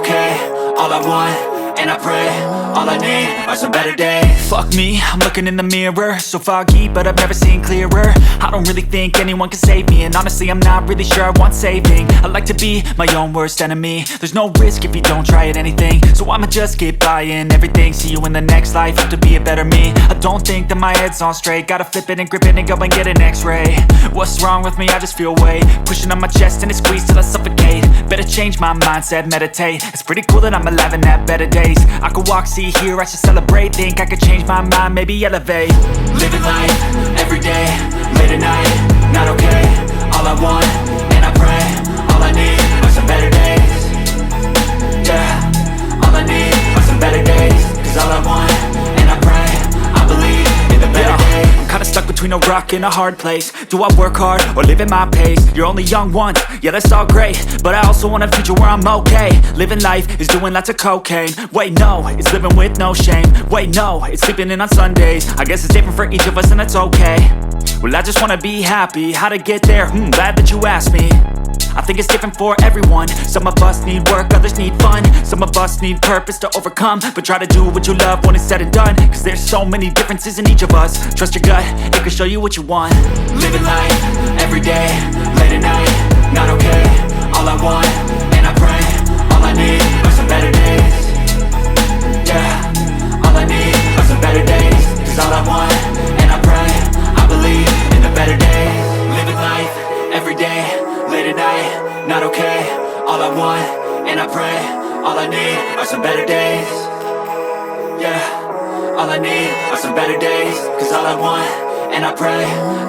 okay. All I want, and I pray, all I need are some better days. Fuck me, I'm looking in the mirror, so foggy, but I've never seen clearer. I don't really think anyone can save me, and honestly I'm not really sure I want saving. I like to be my own worst enemy. There's no risk if you don't try at anything, so I'ma just keep buying everything. See you in the next life, have to be a better me. I don't think that my head's on straight, gotta flip it and grip it and go and get an x-ray. What's wrong with me? I just feel weight pushing on my chest and it squeezes till I suffocate. Better change my mindset, meditate. It's pretty cool that I'm alive and have better days. I could walk, see, hear, I should celebrate. Think I could change my mind, maybe elevate. Living life, everyday, late at night, not okay. All I want, and I pray, all I need are some better days. Yeah, all I need are some better days. Cause all I want, and I pray, I believe in the better days. I'm kinda stuck between a rock and a hard place. Do I work hard or live at my pace? You're only young once, yeah that's all great, but I also want a future where I'm okay. Living life is doing lots of cocaine. Wait no, it's living with no shame. Wait no, it's sleeping in on Sundays. I guess it's different for each of us and that's okay. Well I just wanna be happy, how to get there? Glad that you asked me. I think it's different for everyone. Some of us need work, others need fun. Some of us need purpose to overcome. But try to do what you love when it's said and done. Cause there's so many differences in each of us. Trust your gut, it can show you what you want. Living life, everyday, late at night, not okay. All I want, and I pray, all I need are some better days. Yeah, all I need are some better days. Cause all I want, and I pray, I believe in the better days. Living life, everyday, late at night, not okay. All I want, and I pray, all I need are some better days. Yeah, all I need are some better days. Cause all I want, and I pray,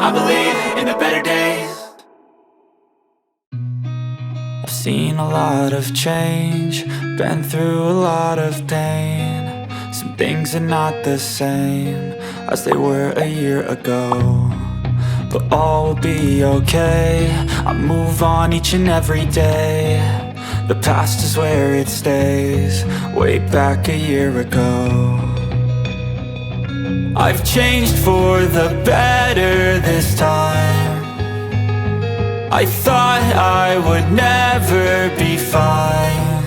I believe in the better days. I've seen a lot of change, been through a lot of pain. Some things are not the same as they were a year ago, but all will be okay. I move on each and every day. The past is where it stays, way back a year ago. I've changed for the better this time. I thought I would never be fine.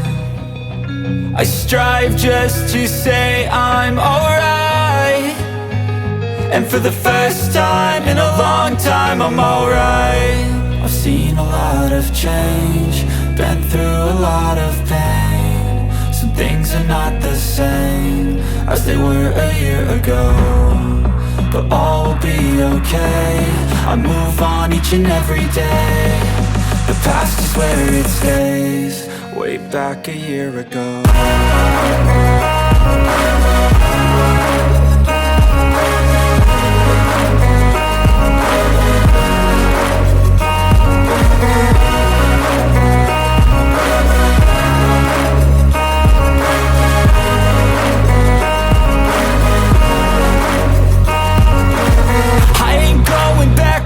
I strive just to say I'm alright, and for the first time in a long time I'm alright. I've seen a lot of change, been through a lot of pain. Some things are not the same as they were a year ago, but all will be okay. I move on each and every day. The past is where it stays, way back a year ago.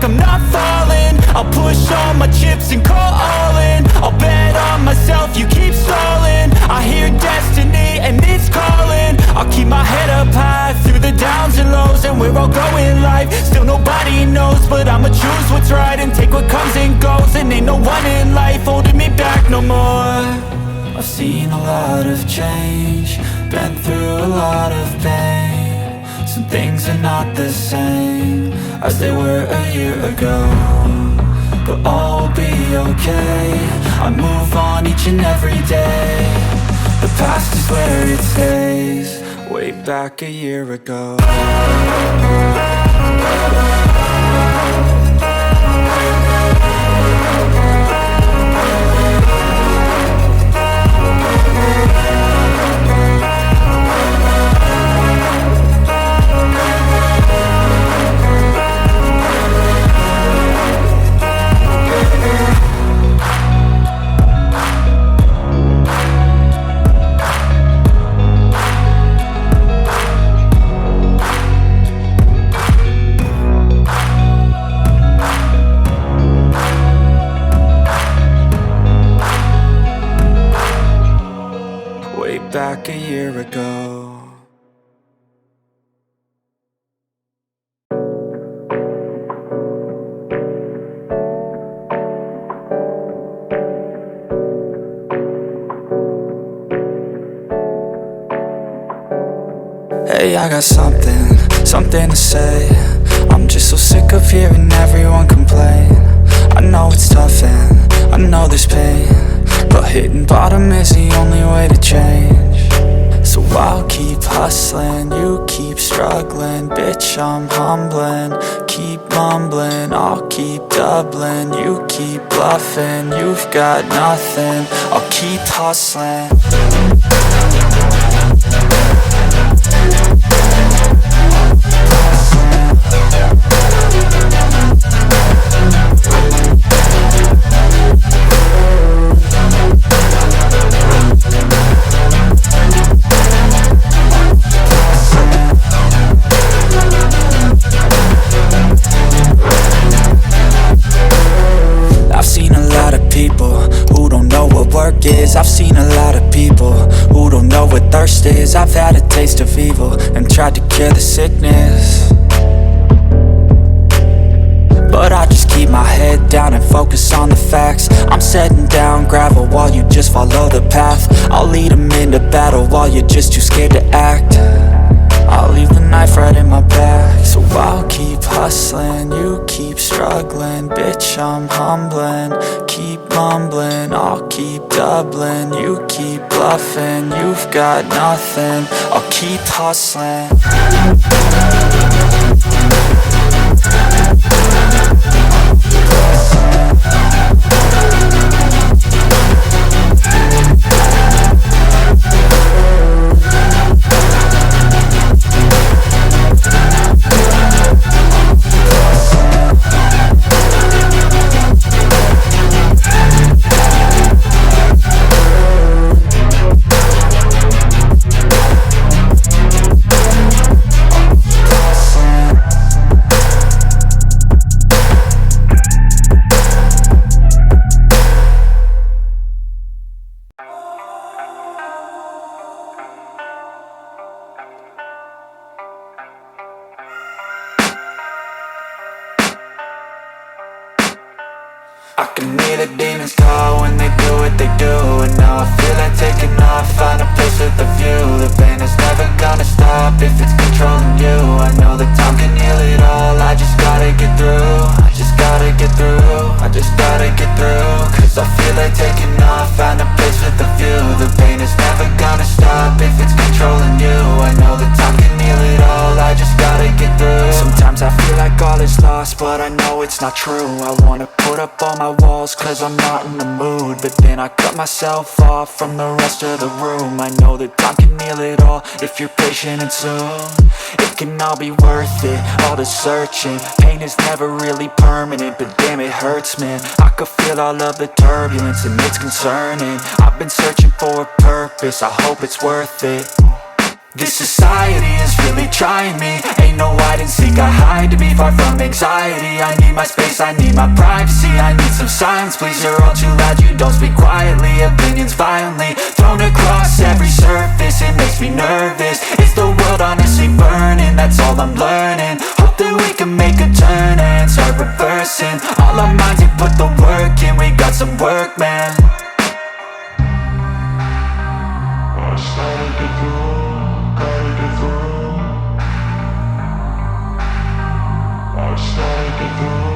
I'm not falling, I'll push all my chips and call all in. I'll bet on myself, you keep stalling. I hear destiny and it's calling. I'll keep my head up high through the downs and lows, and we're all going life. Still nobody knows, but I'ma choose what's right and take what comes and goes. And ain't no one in life holding me back no more. I've seen a lot of change, been through a lot of pain. Some things are not the same as they were a year ago, but all will be okay. I move on each and every day. The past is where it stays, way back a year ago. Back a year ago. Hey, I got something to say. I'm just so sick of hearing everyone complain. I know it's tough and I know there's pain, but hitting bottom is the only way to change. So I'll keep hustling, you keep struggling. Bitch, I'm humbling, keep mumbling. I'll keep doubling, you keep bluffing. You've got nothing, I'll keep hustling. I've seen a lot of people who don't know what work is. I've seen a lot of people who don't know what thirst is. I've had a taste of evil and tried to cure the sickness, but I just keep my head down and focus on the facts. I'm setting down gravel while you just follow the path. I'll lead them into battle while you're just too scared to act. I'll leave the knife right in my back. So I'll keep hustling, you keep struggling. Bitch, I'm humbling, keep mumbling. I'll keep doubling, you keep bluffing. You've got nothing, I'll keep hustling. I can hear the demons call when they do what they do. And now I feel like taking off, find a place with a view. The pain is never gonna stop if it's controlling you. I know that time can heal it all, I just gotta get through. I just gotta get through, I just gotta get through. Cause I feel like taking off, find a place with a view. The pain is never gonna stop if it's controlling you. I know that time can heal it all, I just gotta get through. Sometimes I feel like all is lost, but I know it's not true. I wanna put up all my walls cause I'm not in the mood, but then I cut myself off from the rest of the room. I know that time can heal it all if you're patient and soon. It can all be worth it, all the searching. Pain is never really permanent, but damn it hurts, man. I could feel all of the turbulence and it's concerning. I've been searching for a purpose, I hope it's worth it. This society is really trying me. Ain't no hide and seek, I hide to be far from anxiety. I need my space, I need my privacy. I need some silence, please, you're all too loud. You don't speak quietly, opinions violently thrown across every surface. It makes me nervous, is the world honestly burning? That's all I'm learning. Hope that we can make a turn and start reversing all our minds and put the work in. We got some work, man. I started to grow. I started to grow.